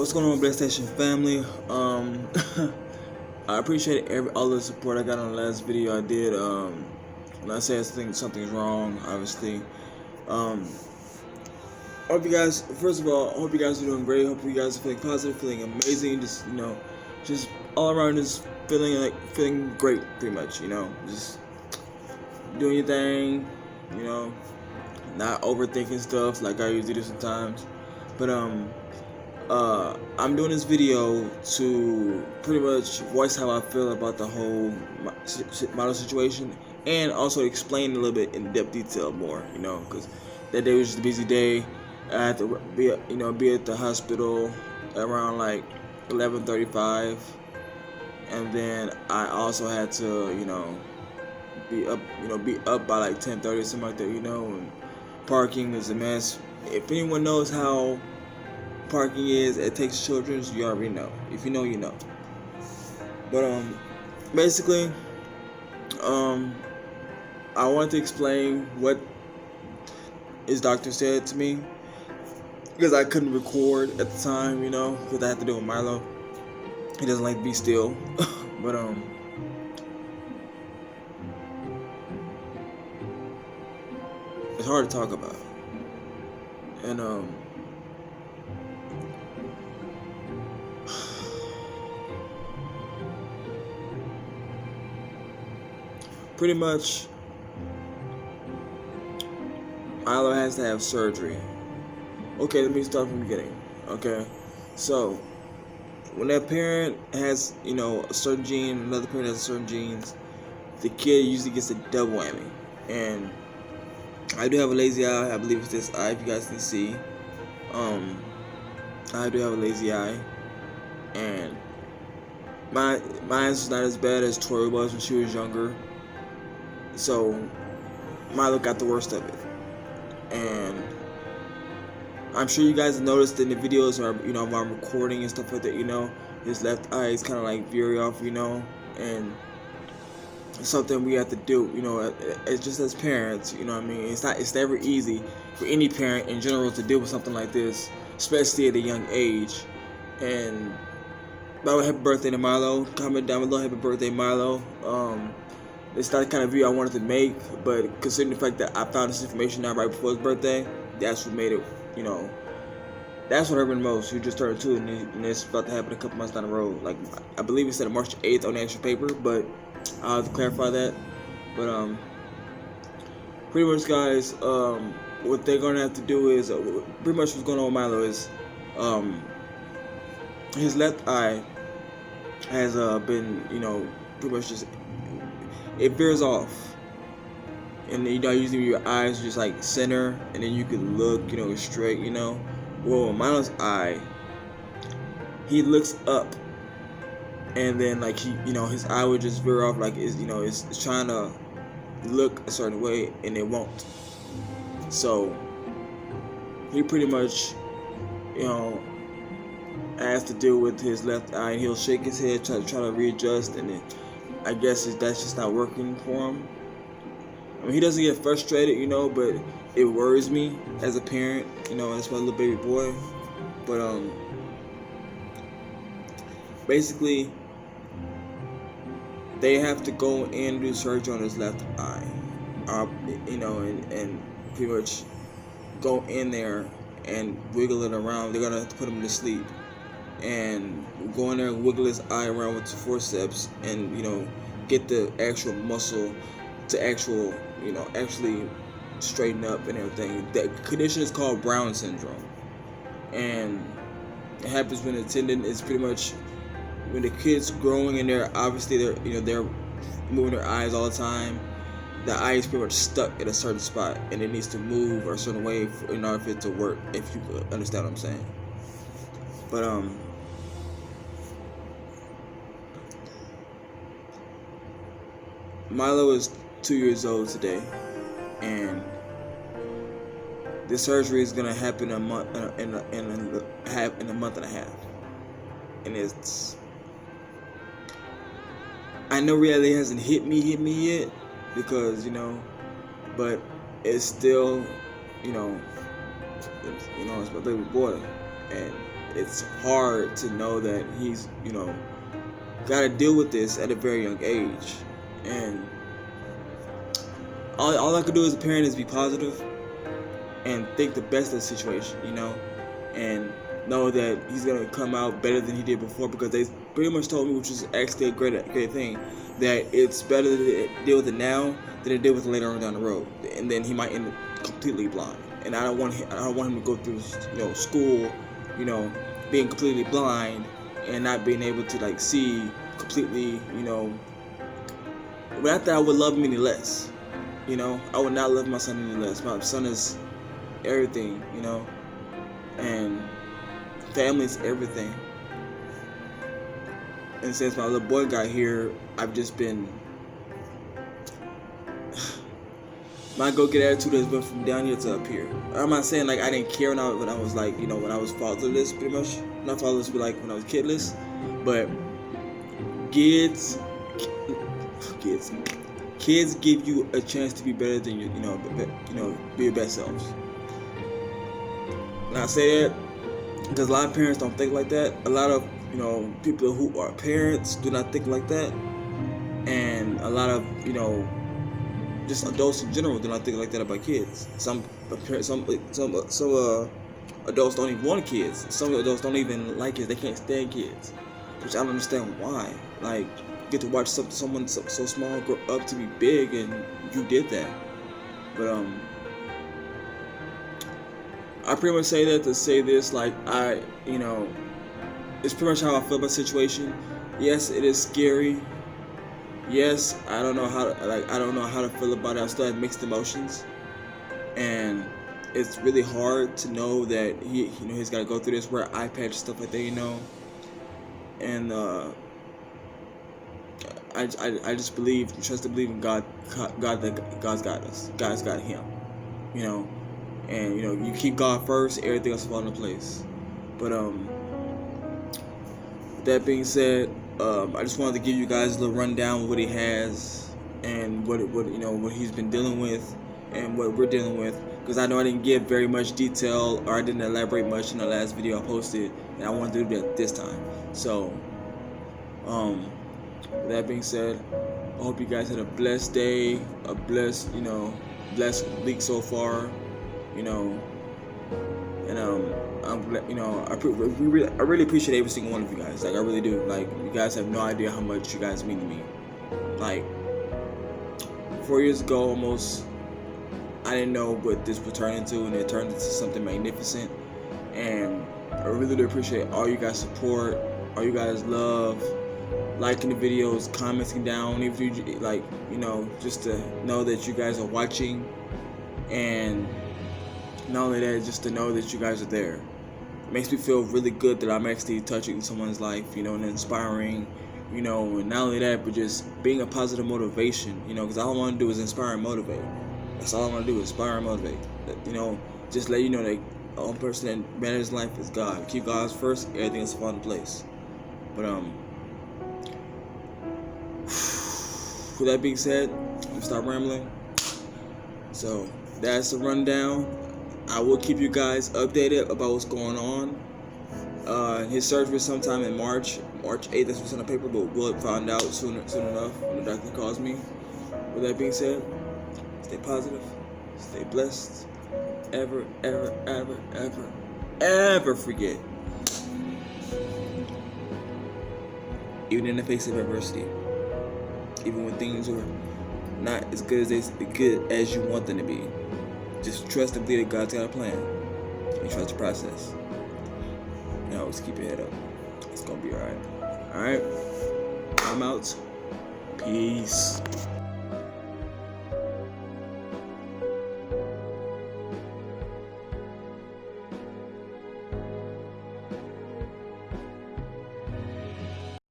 What's going on, PlayStation family? I appreciate all the support I got on the last video I did. When I said something's wrong, obviously. Hope you guys. First of all, hope you guys are doing great. Hope you guys are feeling positive, feeling amazing. Just all around, just feeling great, pretty much. Just doing your thing. Not overthinking stuff like I usually do sometimes. But I'm doing this video to pretty much voice how I feel about the whole Milo situation, and also explain a little bit in depth detail more, because that day was just a busy day. I had to be at the hospital around like 11:35, and then I also had to, be up by like 10:30 or something like that, and parking was a mess. If anyone knows how parking is, it takes children, you already know. If you know, you know. But basically, I want to explain what his doctor said to me, because I couldn't record at the time, because I had to do with Milo. He doesn't like to be still. But it's hard to talk about. And pretty much, Milo has to have surgery. Okay, let me start from the beginning. Okay, so when that parent has, a certain gene, another parent has certain genes, the kid usually gets a double whammy. And I do have a lazy eye. I believe it's this eye, if you guys can see. I do have a lazy eye, and mine is not as bad as Tori was when she was younger. So Milo got the worst of it, and I'm sure you guys have noticed in the videos where while I'm recording and stuff like that, his left eye is kind of like veering off, and it's something we have to do, it's just as parents, what I mean. It's never easy for any parent in general to deal with something like this, especially at a young age. And by the way, happy birthday to Milo. Comment down below, happy birthday, Milo. It's not the kind of video I wanted to make, but considering the fact that I found this information out right before his birthday, that's what made it, that's what hurt me the most. He just turned 2, and it's about to happen a couple months down the road. Like, I believe it said March 8th on the actual paper, but I'll have to clarify that. But pretty much, guys, what they're gonna have to do is pretty much what's going on with Milo is his left eye has been pretty much just, it veers off, and usually your eyes just like center, and then you can look straight. Well, Milo's eye, he looks up, and then like his eye would just veer off, like it's trying to look a certain way and it won't. So he pretty much has to deal with his left eye, and he'll shake his head, try to readjust, and then I guess that's just not working for him. I mean, he doesn't get frustrated, but it worries me as a parent, that's my little baby boy. But basically, they have to go in and do surgery on his left eye, and pretty much go in there and wiggle it around. They're gonna have to put him to sleep and go in there and wiggle his eye around with the forceps, and get the actual muscle to actually straighten up and everything. That condition is called Brown syndrome, and it happens when the tendon is pretty much, when the kid's growing and they're moving their eyes all the time. The eye is pretty much stuck at a certain spot, and it needs to move a certain way in order for it to work, if you understand what I'm saying. But Milo is 2 years old today, and the surgery is gonna happen in a month and a half, and it's, I know reality hasn't hit me yet, because but it's still it's my baby boy, and it's hard to know that he's, got to deal with this at a very young age. And all I could do as a parent is be positive and think the best of the situation, and know that he's gonna come out better than he did before, because they pretty much told me, which is actually a great thing, that it's better to deal with it now than to deal with it later on down the road, and then he might end up completely blind. And I don't want him to go through school, being completely blind and not being able to see completely, But I thought I would love him any less. I would not love my son any less. My son is everything, and family is everything. And since my little boy got here, I've just been my go-get attitude has been from down here to up here. I'm not saying I didn't care when I was when I was fatherless, pretty much. Not fatherless, but when I was kidless. But kids give you a chance to be better than be your best selves. And I say that because a lot of parents don't think like that. A lot of people who are parents do not think like that, and a lot of just adults in general do not think like that about kids. Some adults don't even want kids. Some adults don't even like kids. They can't stand kids, which I don't understand why. You get to watch someone so small grow up to be big, and you did that. But I pretty much say that to say this. It's pretty much how I feel about the situation. Yes, it is scary. Yes, I don't know how to feel about it. I still have mixed emotions, and it's really hard to know that he's got to go through this, wear iPad and stuff like that, and I just trust and believe in God that God's got us. God's got him, and you keep God first, everything else will fall into place. But that being said, I just wanted to give you guys a little rundown of what he has and what he's been dealing with and what we're dealing with, because I know I didn't give very much detail, or I didn't elaborate much in the last video I posted, and I want to do that this time. So with that being said, I hope you guys had a blessed day, a blessed week so far, and I really appreciate every single one of you guys. I really do. You guys have no idea how much you guys mean to me. 4 years ago, almost, I didn't know what this would turn into, and it turned into something magnificent. And I really do appreciate all you guys' support, all you guys' love, liking the videos, commenting down, if you just to know that you guys are watching, and not only that, just to know that you guys are there. It makes me feel really good that I'm actually touching someone's life, and inspiring, and not only that, but just being a positive motivation, because all I want to do is inspire and motivate. That's all I want to do, inspire and motivate. Just let you know that the only person that matters in life is God. Keep God first, everything else will fall into place. But with that being said, I'm gonna stop rambling. So that's the rundown. I will keep you guys updated about what's going on. His surgery is sometime in March 8th. That's what's on the paper, but we'll find out soon enough when the doctor calls me. With that being said, stay positive, stay blessed. Ever forget, even in the face of adversity, even when things are not as good as you want them to be, just trust and believe that God's got a plan, and trust the process. And always keep your head up. It's gonna be alright. Alright? I'm out. Peace.